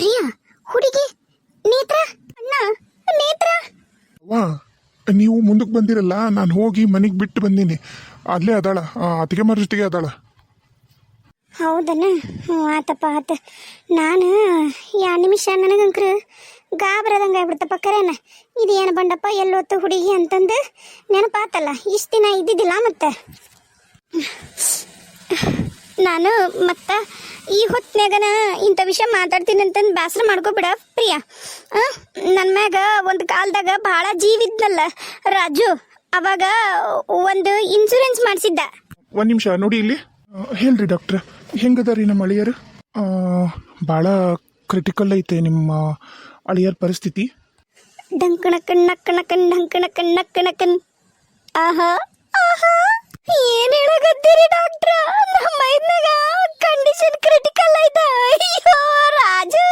ಪ್ರಿಯಾ, ಹುಡುಗಿ, ನೇತ್ರ, ಅಣ್ಣ, ನೇತ್ರ. ವಾ, ನೀವು ಮುಂದಕ್ಕೆ ಬಂದಿರಲ್ಲ, ನಾನು ಹೋಗಿ ಮನೆಗೆ ಬಿಟ್ಟು ಬಂದೀನಿ. ಅಲ್ಲೇ ಅದಾಳ, ಅತ್ತಿಗೆ ಮರ ಜೊತೆಗೆ ಅದಾಳ. ಹೌದನ? ಹ್ಞೂ, ಆತಪ್ಪ ಆತ. ನಾನು 2 ನಿಮಿಷ ನನಗಂಕ್ರ ಗಾಬರದಂಗೆ ಆಗ್ಬಿಡ್ತಪ್ಪ. ಕರೇನ ಇದು ಏನು ಬಂಡಪ್ಪ ಎಲ್ಲೊತ್ತು ಹುಡುಗಿ ಅಂತಂದು ನೆನಪಾತಲ್ಲ. ಇಷ್ಟು ದಿನ ಇದ್ದಿದ್ದಿಲ್ಲ. ಮತ್ತು ನಾನು ಮತ್ತು ಈ ಹೊತ್ನ್ಯಾಗನ ಇಂಥ ವಿಷಯ ಮಾತಾಡ್ತೀನಿ ಅಂತಂದು ಬೇಸರ ಮಾಡ್ಕೊಬಿಡ ಪ್ರಿಯಾ. ನನ್ನ ಮ್ಯಾಗ ಒಂದು ಕಾಲದಾಗ ಭಾಳ ಜೀವಿದ್ನಲ್ಲ ರಾಜು, ಅವಾಗ ಒಂದು ಇನ್ಶೂರೆನ್ಸ್ ಮಾಡಿಸಿದ್ದ. ಒಂದು ನಿಮಿಷ ನೋಡಿ ಇಲ್ಲಿ. ಹೇಳ್ರಿ ಡಾಕ್ಟ್ರ, ಹೆಂಗದಾರಿ ನಮ್ಮ ಅಳಿಯರು? ಭಾಳ ಕ್ರಿಟಿಕಲ್ ಐತೆ ನಿಮ್ಮ ಅಳಿಯರ ಪರಿಸ್ಥಿತಿ. ಡಂಕಣಕಣ್ ನಕ್ಕಣಕಣ್ ಡಂಕಣಕಣ್ ನಕ್ಕಣಕಣ್. ಆಹಾ ಆಹಾ, ಏನ್ ಹೇಳಕತ್ತೀರಿ ಡಾಕ್ಟ್ರ? ನಮ್ಮ ಮೈದ್ನಾಗ ಕಂಡೀಷನ್ ಕ್ರಿಟಿಕಲ್ ಐತ. ಅಯ್ಯೋ ರಾಜು.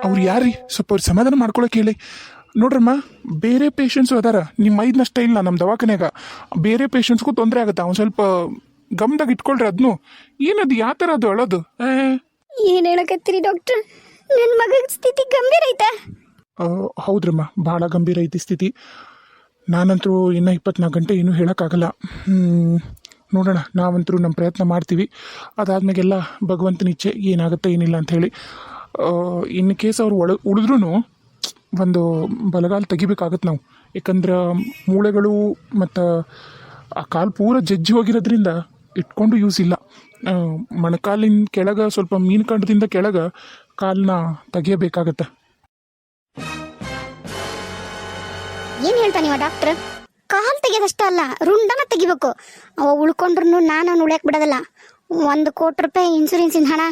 ಅವ್ರು ಯಾರ್ರಿ? ಸ್ವಲ್ಪ ಅವ್ರು ಸಮಾಧಾನ ಮಾಡ್ಕೊಳಕ್ಕೆ ಹೇಳಿ. ನೋಡ್ರಮ್ಮ, ಬೇರೆ ಪೇಷಂಟ್ಸು ಅದಾರ, ನಿಮ್ಮ ಐದನಷ್ಟೇ ಇಲ್ಲ ನಮ್ಮ ದವಾಖಾನ್ಯಾಗ. ಬೇರೆ ಪೇಷಂಟ್ಸ್ಗೂ ತೊಂದರೆ ಆಗುತ್ತೆ. ಅವ್ನು ಸ್ವಲ್ಪ ಗಮನದಾಗ ಇಟ್ಕೊಳ್ರಿ ಅದನ್ನು. ಏನದು, ಯಾವ ಥರ ಅದು ಅಳೋದು? ಏನ್ ಹೇಳಕತ್ತೀರಿ ಡಾಕ್ಟ್ರ? ನನ್ನ ಮಗ ಸ್ಥಿತಿ ಗಂಭೀರ ಐತಾ? ಹೌದ್ರಮ್ಮ, ಭಾಳ ಗಂಭೀರ ಐತಿ ಸ್ಥಿತಿ. ನಾನಂತರೂ ಇನ್ನೂ 24 ಗಂಟೆ ಏನೂ ಹೇಳೋಕ್ಕಾಗಲ್ಲ. ನೋಡೋಣ, ನಾವಂತರೂ ನಮ್ಮ ಪ್ರಯತ್ನ ಮಾಡ್ತೀವಿ. ಅದಾದ್ಮೇಲೆಲ್ಲ ಭಗವಂತನ ಇಚ್ಛೆ, ಏನಾಗುತ್ತೆ ಏನಿಲ್ಲ ಅಂಥೇಳಿ. ಇನ್ನು ಕೇಸ್ ಅವ್ರು ಉಳಿದ್ರೂ ಒಂದು ಬಲಗಾಲು ತೆಗಿಬೇಕಾಗತ್ತೆ ನಾವು. ಯಾಕಂದ್ರೆ ಮೂಳೆಗಳು ಮತ್ತು ಆ ಕಾಲು ಪೂರ ಜಜ್ಜಿ ಹೋಗಿರೋದ್ರಿಂದ ಇಟ್ಕೊಂಡು ಯೂಸ್ ಇಲ್ಲ. ಮೊಣಕಾಲಿನ ಕೆಳಗೆ ಸ್ವಲ್ಪ ಮೀನುಕಂಡದಿಂದ ಕೆಳಗೆ ಕಾಲನ್ನ ತೆಗಿಯಬೇಕಾಗತ್ತೆ. ಏನ್ ಹೇಳ್ತಾನಿವ ಡಾಕ್ಟ್ರ್? ಕಾಲ್ ತೆಗಿಯೋದಷ್ಟ ಅಲ್ಲ, ರುಂಡನ ತೆಗಿಬೇಕು. ಅವ ಉಳ್ಕೊಂಡ್ರು ನಾನು ಉಳ್ಯಾಕ್ ಬಿಡೋದಲ್ಲ. 1 ಕೋಟಿ ರೂಪಾಯಿ ಇನ್ಸೂರೆನ್ಸಿನ ಹಣ,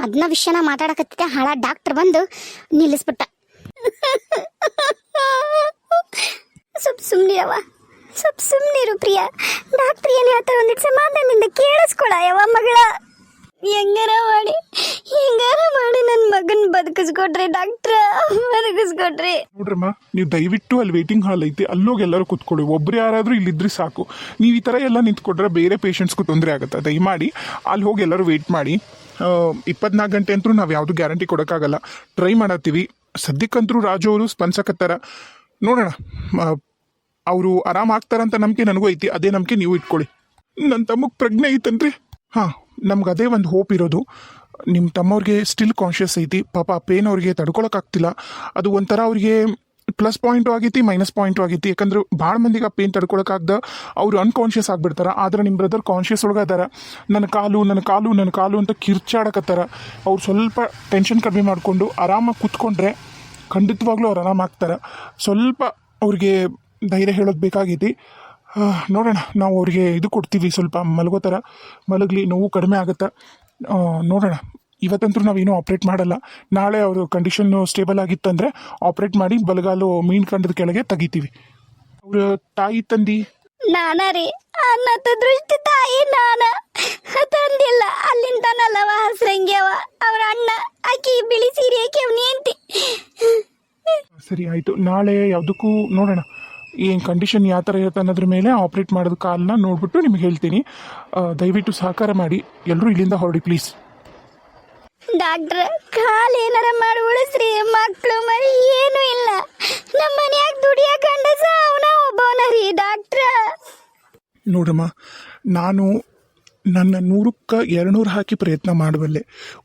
ಅದನ್ನ ವಿಷಯನ ಮಾತಾಡಕತ್ತಿದ್ದೆ. ಹಳ ಡಾಕ್ಟರ್ ಬಂದು ನಿಲ್ಲಿಸ್ಬಿಟ್ಟ. ಸುಮ್ನಿರವ, ಸುಮ್ನಿರು ಪ್ರಿಯಾ. ಡಾಕ್ಟರ್ ಏನ್ ಹೇಳ್ತಾರೆ ಒಂದಿಟ್ಟು ಸಮಾಧಾನದಿಂದ ಕೇಳಿಸ್ಕೊಳ. ಯಾವ ಮಗಳ, ಹೆಂಗಾರ ಮಾಡಿ ನನ್ನ ಮಗನ್ ಬದುಕಿಸ್ಕೊಡ್ರಿ ಡಾಕ್ಟ್ರ, ಬದುಕಿಸ್ಕೊಡ್ರಿ. ನೋಡ್ರಮ್ಮ, ನೀವು ದಯವಿಟ್ಟು ಅಲ್ಲಿ ವೇಟಿಂಗ್ ಹಾಲ್ ಐತಿ, ಅಲ್ಲೋಗಿ ಎಲ್ಲರೂ ಕೂತ್ಕೊಳ್ಳಿ. ಒಬ್ರು ಯಾರಾದರೂ ಇಲ್ಲಿದ್ರೆ ಸಾಕು. ನೀವು ಈ ಥರ ಎಲ್ಲ ನಿಂತ್ಕೊಟ್ರೆ ಬೇರೆ ಪೇಷಂಟ್ಸ್ಗೂ ತೊಂದರೆ ಆಗುತ್ತೆ. ದಯಮಾಡಿ ಅಲ್ಲಿ ಹೋಗಿ ಎಲ್ಲರೂ ವೆಯ್ಟ್ ಮಾಡಿ. 24 ಗಂಟೆ ಅಂತೂ ನಾವು ಯಾವುದು ಗ್ಯಾರಂಟಿ ಕೊಡೋಕ್ಕಾಗಲ್ಲ. ಟ್ರೈ ಮಾಡತ್ತೀವಿ. ಸದ್ಯಕ್ಕಂತರೂ ರಾಜು ಅವರು ಸ್ಪಂದಿಸಕತ್ತಾರ. ನೋಡೋಣ, ಅವರು ಆರಾಮಾಗ್ತಾರಂತ ನಂಬಿಕೆ ನನಗೂ ಐತಿ. ಅದೇ ನಂಬಿಕೆ ನೀವು ಇಟ್ಕೊಳ್ಳಿ. ನನ್ನ ತಮಗೆ ಪ್ರಜ್ಞೆ ಐತನ್ರಿ. ಹಾಂ, ನಮ್ಗೆ ಅದೇ ಒಂದು ಹೋಪ್ ಇರೋದು. ನಿಮ್ಮ ತಮ್ಮವ್ರಿಗೆ ಸ್ಟಿಲ್ ಕಾನ್ಷಿಯಸ್ ಐತಿ. ಪಾಪ ಪೇನ್ ಅವ್ರಿಗೆ ತಡ್ಕೊಳಕ್ಕಾಗ್ತಿಲ್ಲ. ಅದು ಒಂಥರ ಅವ್ರಿಗೆ ಪ್ಲಸ್ ಪಾಯಿಂಟು ಆಗೈತಿ, ಮೈನಸ್ ಪಾಯಿಂಟು ಆಗೈತಿ. ಯಾಕಂದ್ರೆ ಭಾಳ ಮಂದಿಗೆ ಆ ಪೇನ್ ತಡ್ಕೊಳಕ್ಕಾಗ್ದ ಅವರು ಅನ್ಕಾನ್ಷಿಯಸ್ ಆಗಿಬಿಡ್ತಾರೆ. ಆದರೆ ನಿಮ್ಮ ಬ್ರದರ್ ಕಾನ್ಷಿಯಸ್ ಒಳಗೆ ಅದಾರ. ನನ್ನ ಕಾಲು ಅಂತ ಕಿರ್ಚಾಡಕತ್ತಾರ. ಅವ್ರು ಸ್ವಲ್ಪ ಟೆನ್ಷನ್ ಕಡಿಮೆ ಮಾಡಿಕೊಂಡು ಆರಾಮಾಗಿ ಕೂತ್ಕೊಂಡ್ರೆ ಖಂಡಿತವಾಗ್ಲೂ ಅವ್ರು ಆರಾಮಾಗ್ತಾರೆ. ಸ್ವಲ್ಪ ಅವ್ರಿಗೆ ಧೈರ್ಯ ಹೇಳೋದು ಬೇಕಾಗೈತಿ. ನೋಡೋಣ, ನಾವು ಅವ್ರಿಗೆ ಇದು ಕೊಡ್ತೀವಿ, ಸ್ವಲ್ಪ ಮಲಗೋ ಥರ ಮಲಗಲಿ, ನೋವು ಕಡಿಮೆ ಆಗುತ್ತೆ. ನೋಡೋಣ. ಇವತ್ತಂತೂ ನಾವೇನೂ ಆಪ್ರೇಟ್ ಮಾಡಲ್ಲ. ನಾಳೆ ಅವರು ಕಂಡೀಷನ್ನು ಸ್ಟೇಬಲ್ ಆಗಿತ್ತಂದರೆ ಆಪ್ರೇಟ್ ಮಾಡಿ ಬಲಗಾಲು ಮೀನ್ಕಂಡದ ಕೆಳಗೆ ತೆಗಿತೀವಿ. ಅವ್ರ ತಾಯಿ ತಂದಿ ನಾನಾ ಅನ್ನತ ದೃಷ್ಟಿ ತಾಯಿ ನಾನ ತಂದಿಲ್ಲ. ಅಲ್ಲಿಂದನಲ್ಲವ ಹಸ್ರಂಗ್ಯವ ಅವ್ರ ಅಣ್ಣ, ಆಕಿ ಬಿಳಿ ಸೀರೆ ಆಕಿ ಅವ್ನಿ ಅಂತಿ. ಸರಿ ಆಯಿತು, ನಾಳೆ ಯಾವುದಕ್ಕೂ ನೋಡೋಣ ಏನು ಕಂಡೀಷನ್ ಯಾವ ಥರ ಇರುತ್ತೆ ಅನ್ನೋದ್ರ ಮೇಲೆ ಆಪ್ರೇಟ್ ಮಾಡೋದು ಕಾಲನ್ನ ನೋಡ್ಬಿಟ್ಟು ನಿಮ್ಗೆ ಹೇಳ್ತೀನಿ. ದಯವಿಟ್ಟು ಸಹಕಾರ ಮಾಡಿ. ಎಲ್ಲರೂ ಇಲ್ಲಿಂದ ಹೊರಡಿ ಪ್ಲೀಸ್. ಡಾಕ್ಟ್ರ, ಕಾಲ್ ಏನಾರ ಮಾಡಿ ಉಳಿಸ್ರಿ. ಮಕ್ಕಳು ಮರಿ ಏನೂ ಇಲ್ಲ. ನಮ್ಮ ಮನ್ಯಾಗ ದುಡಿಯ ಗಂಡಸ ಅವನ ಒಬ್ಬವನ ರೀ ಡಾಕ್ಟ್ರ. ನೋಡಮ್ಮ, ನಾನು ನನ್ನ 100ಕ್ಕೆ 200 ಹಾಕಿ ಪ್ರಯತ್ನ ಮಾಡಬಲ್ಲೆ.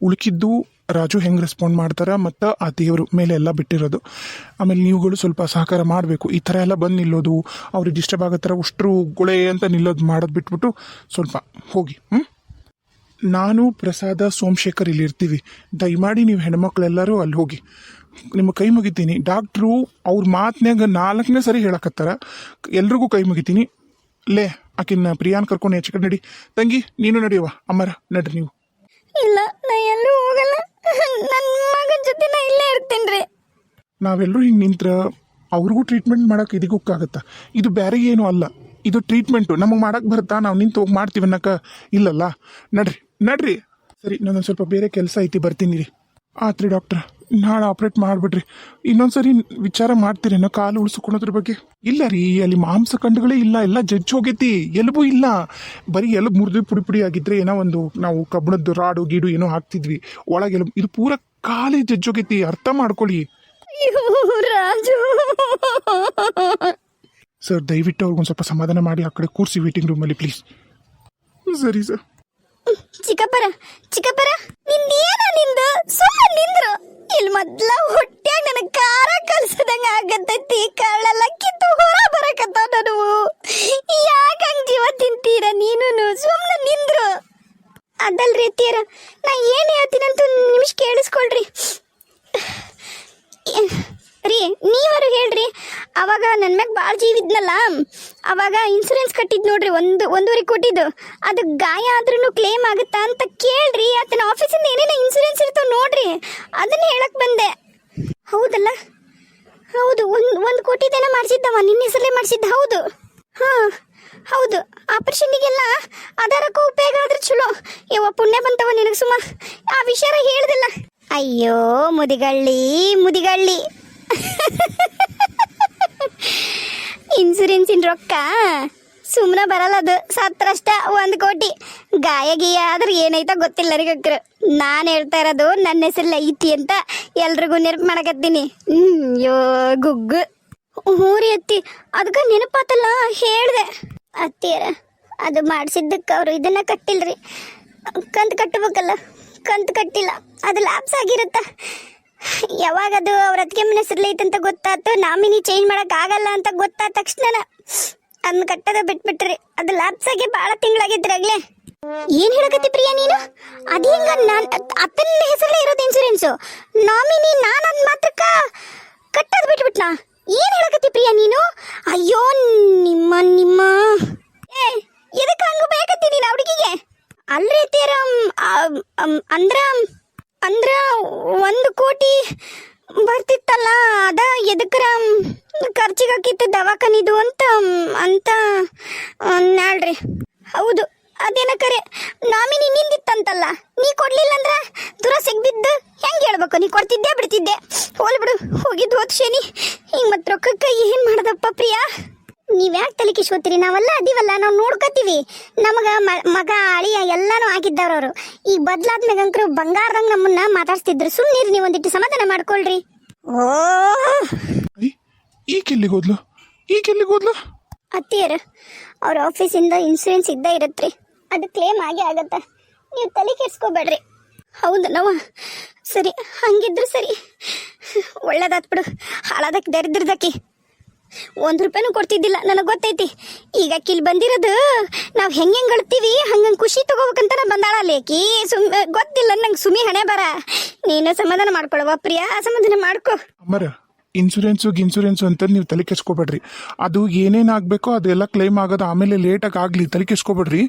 ಉಳುಕಿದ್ದು ರಾಜು ಹೆಂಗೆ ರೆಸ್ಪಾಂಡ್ ಮಾಡ್ತಾರೆ ಮತ್ತು ಆ ದೇವರು ಮೇಲೆ ಎಲ್ಲ ಬಿಟ್ಟಿರೋದು. ಆಮೇಲೆ ನೀವುಗಳು ಸ್ವಲ್ಪ ಸಹಕಾರ ಮಾಡಬೇಕು. ಈ ಥರ ಎಲ್ಲ ಬಂದು ನಿಲ್ಲೋದು, ಅವ್ರಿಗೆ ಡಿಸ್ಟರ್ಬ್ ಆಗೋ ಥರ ಉಷ್ಟ್ರು ಗುಳೆ ಅಂತ ನಿಲ್ಲೋದು ಮಾಡೋದು ಬಿಟ್ಬಿಟ್ಟು ಸ್ವಲ್ಪ ಹೋಗಿ. ನಾನು ಪ್ರಸಾದ ಸೋಮಶೇಖರ್ ಇಲ್ಲಿರ್ತೀವಿ. ದಯಮಾಡಿ ನೀವು ಹೆಣ್ಮಕ್ಳೆಲ್ಲರೂ ಅಲ್ಲಿ ಹೋಗಿ. ನಿಮ್ಮ ಕೈ ಮುಗಿತೀನಿ. ಡಾಕ್ಟ್ರು ಅವ್ರ ಮಾತನ್ಯಾಗ 4ನೇ ಸರಿ ಹೇಳಕತ್ತಾರ. ಎಲ್ರಿಗೂ ಕೈ ಮುಗಿತೀನಿ. ಲೇ, ಆಕಿನ್ನ ಪ್ರಿಯಾನ್ ಕರ್ಕೊಂಡು ಹೆಚ್ಚು ಕಡೆ ನಡಿ. ತಂಗಿ, ನೀನು ನಡಿಯವ. ಅಮ್ಮರ ನಡ್ರಿ ನೀವು. ಇಲ್ಲ, ನಾ ಎಲ್ಲೂ ಹೋಗಲ್ಲ. ನನ್ನ ಮಗನ ಜೊತೆ ನಾ ಇಲ್ಲೇ ಇರ್ತೀನಿ ರೀ. ನಾವೆಲ್ಲರೂ ಹಿಂಗೆ ನಿಂತ್ರೆ ಅವ್ರಿಗೂ ಟ್ರೀಟ್ಮೆಂಟ್ ಮಾಡೋಕೆ ಇದಕ್ಕಾಗತ್ತಾ? ಇದು ಬೇರೆ ಏನೂ ಅಲ್ಲ, ಇದು ಟ್ರೀಟ್ಮೆಂಟು. ನಮಗೆ ಮಾಡೋಕ್ಕೆ ಬರುತ್ತಾ? ನಾವು ನಿಂತು ಹೋಗಿ ಮಾಡ್ತೀವಿ ಅನ್ನೋಕೆ ಇಲ್ಲಲ್ಲ. ನಡ್ರಿ. ಸರಿ, ನಾನೊಂದು ಸ್ವಲ್ಪ ಬೇರೆ ಕೆಲಸ ಐತಿ, ಬರ್ತೀನಿ ರೀ. ಆತ್ರಿ ಡಾಕ್ಟ್ರ, ನಾಳೆ ಆಪ್ರೇಟ್ ಮಾಡಿಬಿಡ್ರಿ. ಇನ್ನೊಂದ್ಸರಿ ವಿಚಾರ ಮಾಡ್ತೀರೇನೋ ಕಾಲು ಉಳಿಸ್ಕೊಳೋದ್ರ ಬಗ್ಗೆ? ಇಲ್ಲ ರೀ, ಅಲ್ಲಿ ಮಾಂಸ ಖಂಡಗಳೇ ಇಲ್ಲ, ಎಲ್ಲ ಜಜ್ಜಿ ಹೋಗೈತಿ, ಎಲುಬು ಇಲ್ಲ. ಬರೀ ಎಲುಬು ಮುರಿದು ಪುಡಿ ಪುಡಿ ಆಗಿದ್ರೆ ಏನೋ ಒಂದು ನಾವು ಕಬ್ಬಣದ್ದು ರಾಡು ಗೀಡು ಏನೋ ಹಾಕ್ತಿದ್ವಿ, ಒಳಗೆ ಎಲುಬು, ಇದು ಪೂರ ಖಾಲಿ ಜಜ್ಜೋಗೈತಿ. ಅರ್ಥ ಮಾಡ್ಕೊಳ್ಳಿ ರಾಜು. ಸರ್. ದಯವಿಟ್ಟು ಅವ್ರಿಗೊಂದು ಸ್ವಲ್ಪ ಸಮಾಧಾನ ಮಾಡಿ ಆ ಕಡೆ ಕೂರಿಸಿ ವೇಟಿಂಗ್ ರೂಮಲ್ಲಿ ಪ್ಲೀಸ್. ಸರಿ ಸರ್. ಚಿಕ್ಕಪ್ಪರ ನಿಂದೇನ ನಿಂದು ಸುಮ್ಮನೆ ನಿಂದ್ರು. ಇಲ್ಲಿ ಮೊದ್ಲ ಹೊಟ್ಟ್ಯಾಗ ನನಗೆ ಖಾರ ಕಲ್ಸದಂಗ ಆಗತ್ತೈತಿ, ಕಳ್ಳೆಲ್ಲ ಕಿತ್ತು ಹೊರ ಬರಕತ್ತಾವ. ನಾನು ಯಾಕೆ ಹಂಗ ಜೀವ ತಿಂತೀರ ನೀನು? ಸುಮ್ಮನೆ ನಿಂದ್ರು. ಅದಲ್ರಿ ತೀರ, ನಾ ಏನು ಹೇಳ್ತೀನಂತ ನಿಮಿಷ ಕೇಳಿಸ್ಕೊಳ್ರಿ ರೀ. ನೀವರು ಹೇಳ್ರಿ. ಅವಾಗ ನನ್ನ ಮ್ಯಾಗ ಭಾಳ ಜೀವ ಇದ್ನಲ್ಲ, ಅವಾಗ ಇನ್ಸೂರೆನ್ಸ್ ಕಟ್ಟಿದ್ ನೋಡ್ರಿ, ಒಂದೂವರೆ ಕೊಟ್ಟಿದ್ದು. ಅದು ಗಾಯ ಆದ್ರೂ ಕ್ಲೇಮ್ ಆಗುತ್ತಾ ಅಂತ ಕೇಳ್ರಿ. ಆತನ ಆಫೀಸಿಂದ ಏನೇನೋ ಇನ್ಸೂರೆನ್ಸ್ ಇರ್ತಾವ ನೋಡ್ರಿ, ಅದನ್ನ ಹೇಳಕ್ ಬಂದೆ. ಹೌದಲ್ಲ? ಹೌದು, ಒಂದು ಕೋಟಿದೇನ ಮಾಡಿಸಿದ್ದವ, ನಿನ್ನ ಹೆಸರಲ್ಲೇ ಮಾಡಿಸಿದ್ದ. ಹೌದು, ಹಾಂ ಹೌದು. ಆಪರೇಷನ್ನಿಗೆಲ್ಲ ಆಧಾರಕ್ಕೂ ಉಪಯೋಗ ಆದ್ರೆ ಚಲೋ. ಯವ್ವ ಪುಣ್ಯ ಬಂತವ ನಿನಗೆ ಸುಮ್ಮ. ಆ ವಿಷಯ ಹೇಳ್ದಿಲ್ಲ. ಅಯ್ಯೋ ಮುದಿಗಳ್ಳಿ ಇನ್ಸೂರೆನ್ಸಿನ ರೊಕ್ಕ ಸುಮ್ಮನೆ ಬರಲ್ಲ, ಅದು ಸತ್ರಷ್ಟ 1 ಕೋಟಿ. ಗಾಯ ಗೀಯ ಆದ್ರೆ ಏನೈತ ಗೊತ್ತಿಲ್ಲ ನನಗಕ್ರು. ನಾನು ಹೇಳ್ತಾ ಇರೋದು ನನ್ನ ಹೆಸರಲ್ಲಿ ಐತಿ ಅಂತ ಎಲ್ರಿಗೂ ನೆನಪು ಮಾಡಕತ್ತೀನಿ. ಯೋ ಗುಗ್ಗು. ಹ್ಞೂ ರೀ ಅತ್ತಿ, ಅದಕ್ಕೆ ನೆನಪಾತಲ್ಲ ಹೇಳ್ದೆ. ಅತ್ತಿಯರ ಅದು ಮಾಡಿಸಿದ್ದಕ್ಕೆ ಅವರು ಇದನ್ನ ಕಟ್ಟಿಲ್ರಿ, ಕಂತು ಕಟ್ಟಬೇಕಲ್ಲ, ಕಂತು ಕಟ್ಟಿಲ್ಲ. ಅದು ಲ್ಯಾಪ್ಸ್ ಆಗಿರುತ್ತ. ಯಾವಾಗ ಅದು ಅವ್ರ ಅದಕ್ಕೆ ಹೆಸರಲ್ಲಿ ಐತಂತ ಗೊತ್ತಾಯ್ತು, ನಾಮಿನಿ ಚೇಂಜ್ ಮಾಡಕ್ ಆಗಲ್ಲ ಅಂತ ಗೊತ್ತಾದ ತಕ್ಷಣ ಅದನ್ನ ಕಟ್ಟದ ಬಿಟ್ಬಿಟ್ರಿ. ಅದು ಲ್ಯಾಪ್ಸ್ ಆಗಿ ಭಾಳ ತಿಂಗಳಾಗಿದ್ರಿ ಆಗ್ಲೇ. ಏನ್ ಹೇಳಕತ್ತಿ ಪ್ರಿಯಾ ನೀನು? ಅದು ಹೆಂಗ? ಅತ್ತನ ಹೆಸರಲ್ಲೇ ಇರೋದು ಇನ್ಸೂರೆನ್ಸು, ನಾಮಿನಿ ನಾನು ಅದ್ ಮಾತ್ರಕ್ಕ ಕಟ್ಟದ್ ಬಿಟ್ಬಿಟ್ನಾ? ಏನ್ ಹೇಳಕತ್ತಿ ಪ್ರಿಯಾ ನೀನು? ಅಯ್ಯೋ ನಿಮ್ಮ ಎದಕ್ಕೆ ಹಂಗ ಬೇಕತ್ತಿ ನೀನು ಹುಡುಗಿಗೆ? ಅಲ್ರಿ ತೀರ ಅಂದ್ರ 1 ಕೋಟಿ ಬರ್ತಿತ್ತಲ್ಲ, ಅದ ಎದಕ್ರ ಖರ್ಚಿಗೆ ಹಾಕಿತ್ತು ದವಾಖಾನಿದು ಅಂತ ನಾಳ್ರಿ. ಹೌದು, ಅದೇನ ಕರೆ. ನಾಮಿನಿ ನಿಂದಿತ್ತಂತಲ್ಲ, ನೀ ಕೊಡ್ಲಿಲ್ಲ ಅಂದ್ರ ದುರಸೆಗ್ ಬಿದ್ದು ಹೆಂಗೆ ಹೇಳ್ಬೇಕು? ನೀ ಕೊಡ್ತಿದ್ದೆ ಬಿಡ್ತಿದ್ದೆ, ಹೋಲ್ ಬಿಡು, ಹೋಗಿದ್ದು ಹೋದ್ ಶನಿ. ಹಿಂಗೆ ಮತ್ತೆ ರೊಕ್ಕಕ್ಕೆ ಏನು ಮಾಡೋದಪ್ಪ ಪ್ರಿಯಾ? ನೀವು ಯಾಕೆ ತಲೆ ಕಿಸ್ಕೋತೀರಿ? ನಾವೆಲ್ಲ ಅದೀವಲ್ಲ, ನಾವು ನೋಡ್ಕೋತೀವಿ. ನಮಗೆ ಮಗ ಅಳಿಯ ಎಲ್ಲಾನು ಆಗಿದ್ದವ್ರವ್ರು. ಈಗ ಬದ್ಲಾದ್ಮೇಗ ಅಂಕರು ಬಂಗಾರದಂಗ ನಮ್ಮನ್ನ ಮಾತಾಡ್ಸ್ತಿದ್ರು. ಸುಮ್ಮನಿರಿ, ನೀವು ಒಂದಿಟ್ಟು ಸಮಾಧಾನ ಮಾಡ್ಕೊಳ್ರಿ. ಓ ಈಗೆಲ್ಲಿಗೋದ್ಲು? ಅತ್ತಿಯರ ಅವ್ರ ಆಫೀಸಿಂದ ಇನ್ಸೂರೆನ್ಸ್ ಇದ್ದೇ ಇರತ್ರಿ, ಅದು ಕ್ಲೇಮ್ ಆಗೇ ಆಗತ್ತ. ನೀವು ತಲೆ ಕೆಡ್ಸ್ಕೋಬೇಡ್ರಿ. ಹೌದು ನವ, ಸರಿ ಹಂಗಿದ್ರು ಸರಿ, ಒಳ್ಳೇದಾತ್ ಬಿಡು. ಹಾಳಾದಕ್ಕೆ ದರಿದ್ರದಕ್ಕಿ 1 ರೂಪಾಯಿನೂ ಕೊಡ್ತಿದ್ದಿಲ್ಲ, ನನಗೆ ಗೊತ್ತೈತಿ. ಈಗ ಕಿಲ್ ಬಂದಿರೋದು ನಾವು ಹೆಂಗೆ ಅಳ್ತೀವಿ ಹಂಗಂಗೆ ಖುಷಿ ತಗೋಬೇಕಂತ ನಾನು ಬಂದಾಳ ಲೇಕಿ. ಗೊತ್ತಿಲ್ಲ ನಂಗೆ ಸುಮಿ ಹಣೆ ಬರ. ನೀನು ಸಮಾಧಾನ ಮಾಡ್ಕೊಳವ ಪ್ರಿಯಾ, ಸಮಾಧಾನ ಮಾಡ್ಕೊ. ಅಮ್ಮರ, ಇನ್ಸೂರೆನ್ಸು ಅಂತ ನೀವು ತಲೆ ಕೆಡ್ಸ್ಕೊಬೇಡ್ರಿ. ಅದು ಏನೇನಾಗಬೇಕೋ ಅದೆಲ್ಲ ಕ್ಲೈಮ್ ಆಗೋದು ಆಮೇಲೆ ಲೇಟಾಗಿ ಆಗಲಿ, ತಲೆ ಕೆಡ್ಸ್ಕೊಬೇಡ್ರಿ.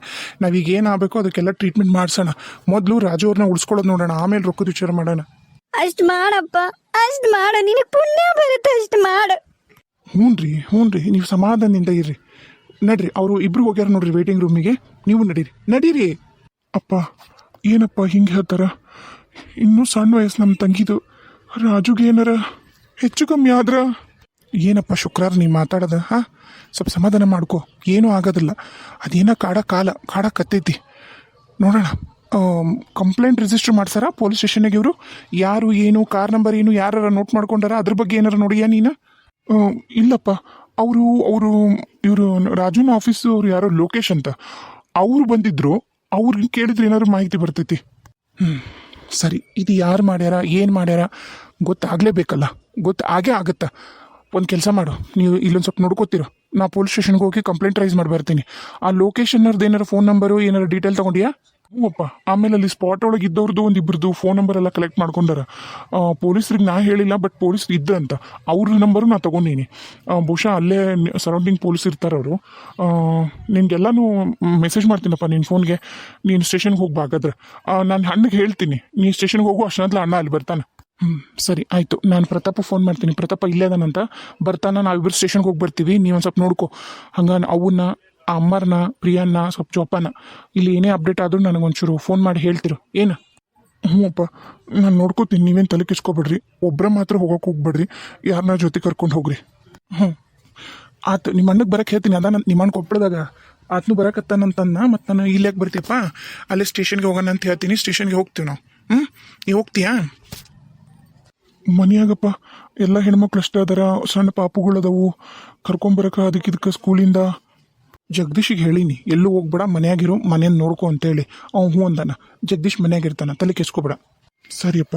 ನಾವೀಗ ಏನಾಗಬೇಕೋ ಅದಕ್ಕೆಲ್ಲ ಟ್ರೀಟ್ಮೆಂಟ್ ಮಾಡಿಸೋಣ. ಮೊದಲು ರಾಜು ಅವ್ರನ್ನ ಉಳಿಸ್ಕೊಳ್ಳೋದು ನೋಡೋಣ, ಆಮೇಲೆ ರೊಕ್ಕದ ವಿಚಾರ ಮಾಡೋಣ. ಅಷ್ಟು ಮಾಡಪ್ಪ, ಅಷ್ಟು ಮಾಡು, ನಿನಗೆ ಪುಣ್ಯ ಬರುತ್ತೆ, ಅಷ್ಟು ಮಾಡು. ಹ್ಞೂ ರೀ, ನೀವು ಸಮಾಧಾನದಿಂದ ಇರ್ರಿ. ನಡ್ರಿ, ಅವರು ಇಬ್ರು ಹೋಗ್ಯಾರ ನೋಡ್ರಿ ವೇಟಿಂಗ್ ರೂಮಿಗೆ, ನೀವು ನಡೀರಿ. ಅಪ್ಪ ಏನಪ್ಪ ಹಿಂಗೆ ಹೇಳ್ತಾರ? ಇನ್ನೂ ಸಣ್ಣ ವಯಸ್ಸು ನಮ್ಮ ತಂಗಿದು. ರಾಜುಗೆ ಏನಾರ ಹೆಚ್ಚು ಕಮ್ಮಿ ಆದ್ರ ಏನಪ್ಪ ಶುಕ್ರಾರ ನೀವು ಮಾತಾಡೋದ? ಹಾಂ, ಸ್ವಲ್ಪ ಸಮಾಧಾನ ಮಾಡ್ಕೊ, ಏನೂ ಆಗೋದಿಲ್ಲ. ಅದೇನೋ ಕಾಡಕತ್ತೈತಿ ನೋಡೋಣ. ಕಂಪ್ಲೇಂಟ್ ರಿಜಿಸ್ಟರ್ ಮಾಡ್ಸಾರ ಪೊಲೀಸ್ ಸ್ಟೇಷನ್ಗೆ ಇವರು? ಯಾರು ಏನು, ಕಾರ್ ನಂಬರ್ ಏನು, ಯಾರು ನೋಟ್ ಮಾಡ್ಕೊಂಡಾರ? ಅದ್ರ ಬಗ್ಗೆ ಏನಾರ ನೋಡಿಯಾ ನೀನು? ಇಲ್ಲಪ್ಪ, ಇವರು ರಾಜುನ ಆಫೀಸು ಅವ್ರು ಯಾರೋ ಲೋಕೇಶ್ ಅಂತ ಅವರು ಬಂದಿದ್ರು. ಅವ್ರಿಗೆ ಕೇಳಿದ್ರೆ ಏನಾದ್ರು ಮಾಹಿತಿ ಬರ್ತೈತಿ. ಸರಿ, ಇದು ಯಾರು ಮಾಡ್ಯಾರ ಏನು ಮಾಡ್ಯಾರ ಗೊತ್ತಾಗಲೇಬೇಕಲ್ಲ, ಆಗೇ ಆಗುತ್ತಾ. ಒಂದು ಕೆಲಸ ಮಾಡು, ನೀವು ಇಲ್ಲೊಂದು ಸ್ವಲ್ಪ ನೋಡ್ಕೋತಿರೋ, ನಾ ಪೊಲೀಸ್ ಸ್ಟೇಷನ್ಗೆ ಹೋಗಿ ಕಂಪ್ಲೇಂಟ್ ರೈಸ್ ಮಾಡಿ ಬರ್ತೀನಿ. ಆ ಲೊಕೇಶನ್ನವ್ರದ್ದು ಏನಾರು ಫೋನ್ ನಂಬರು ಏನಾರು ಡೀಟೇಲ್ ತೊಗೊಂಡಿಯಾ? ಹ್ಞೂಪ್ಪ. ಆಮೇಲೆ ಅಲ್ಲಿ ಸ್ಪಾಟ್ ಒಳಗೆ ಇದ್ದವ್ರದ್ದು ಒಂದು ಇಬ್ಬರದು ಫೋನ್ ನಂಬರ್ ಎಲ್ಲ ಕಲೆಕ್ಟ್ ಮಾಡ್ಕೊಂಡಾರ. ಪೊಲೀಸ್ರಿಗೆ ನಾ ಹೇಳಿಲ್ಲ, ಬಟ್ ಪೊಲೀಸ್ರು ಇದ್ದಂತ ಅವ್ರ ನಂಬರು ನಾ ತೊಗೊಂಡೀನಿ. ಬಹುಶಃ ಅಲ್ಲೇ ಸರೌಂಡಿಂಗ್ ಪೊಲೀಸ್ ಇರ್ತಾರೆ ಅವರು. ನಿನ್ಗೆಲ್ಲನೂ ಮೆಸೇಜ್ ಮಾಡ್ತೀನಪ್ಪ ನಿನ್ನ ಫೋನ್ಗೆ. ನೀನು ಸ್ಟೇಷನ್ಗೆ ಹೋಗಿ ಬಾಗಾದ್ರೆ ನಾನು ಅಣ್ಣಗೆ ಹೇಳ್ತೀನಿ, ನೀನು ಸ್ಟೇಷನ್ಗೆ ಹೋಗು ಅಷ್ಟೊಂದ್ಲ ಅಣ್ಣ ಅಲ್ಲಿ ಬರ್ತಾನೆ. ಸರಿ ಆಯಿತು, ನಾನು ಪ್ರತಾಪ ಫೋನ್ ಮಾಡ್ತೀನಿ. ಪ್ರತಾಪ ಇಲ್ಲೇ ಅದಾನಂತ, ಬರ್ತಾನ. ನಾವಿಬ್ಬರು ಸ್ಟೇಷನ್ಗೆ ಹೋಗಿ ಬರ್ತೀವಿ, ನೀವೊಂದು ಸ್ವಲ್ಪ ನೋಡ್ಕೊ. ಹಂಗ ಅವನ್ನ, ಆ ಅಮ್ಮರನ್ನ, ಪ್ರಿಯನ್ನ, ಸ್ವಲ್ಪ ಜೋಪಾನ. ಇಲ್ಲಿ ಏನೇ ಅಪ್ಡೇಟ್ ಆದರೂ ನನಗೊಂಚೂರು ಫೋನ್ ಮಾಡಿ ಹೇಳ್ತಿರು ಏನು? ಹ್ಞೂ ಅಪ್ಪ, ನಾನು ನೋಡ್ಕೋತೀನಿ, ನೀವೇನು ತಲೆ ಕೆಸ್ಕೊಬೇಡ್ರಿ. ಒಬ್ಬರೇ ಮಾತ್ರ ಹೋಗೋಕೆ ಹೋಗ್ಬೇಡ್ರಿ, ಯಾರನ್ನ ಜೊತೆ ಕರ್ಕೊಂಡು ಹೋಗ್ರಿ. ಹ್ಞೂ ಆತು, ನಿಮ್ಮ ಅಣ್ಣಗೆ ಬರಕ್ಕೆ ಹೇಳ್ತೀನಿ. ಅದ ನಿಮ್ಮ ಅಣ್ಣ ಕೊಪ್ಪಳದಾಗ ಆತನು ಬರಕತ್ತಾನಂತನ್ನ, ಮತ್ತು ನಾನು ಇಲ್ಲಿ ಯಾಕೆ ಬರ್ತೀಯಪ್ಪ, ಅಲ್ಲೇ ಸ್ಟೇಷನ್ಗೆ ಹೋಗೋಣ ಅಂತ ಹೇಳ್ತೀನಿ. ಸ್ಟೇಷನ್ಗೆ ಹೋಗ್ತೀವಿ ನಾವು. ನೀವು ಹೋಗ್ತೀಯಾ? ಮನೆಯಾಗಪ್ಪ ಎಲ್ಲ ಹೆಣ್ಮಕ್ಳು ಅಷ್ಟೇ ಅದಾರ, ಸಣ್ಣ ಪಾಪುಗಳದವು ಕರ್ಕೊಂಬರಕ ಅದಕ್ಕೆ ಇದಕ್ಕೆ ಸ್ಕೂಲಿಂದ. ಜಗದೀಶಿಗೆ ಹೇಳೀನಿ, ಎಲ್ಲೂ ಹೋಗ್ಬೇಡ, ಮನ್ಯಾಗಿರು, ಮನೇನ ನೋಡ್ಕೊ ಅಂತೇಳಿ. ಅವ್ನು ಹ್ಞೂ ಅಂದಾನ. ಜಗದೀಶ್ ಮನ್ಯಾಗಿರ್ತಾನ, ತಲೆ ಕೆಸ್ಕೊಬೇಡ. ಸರಿಯಪ್ಪ.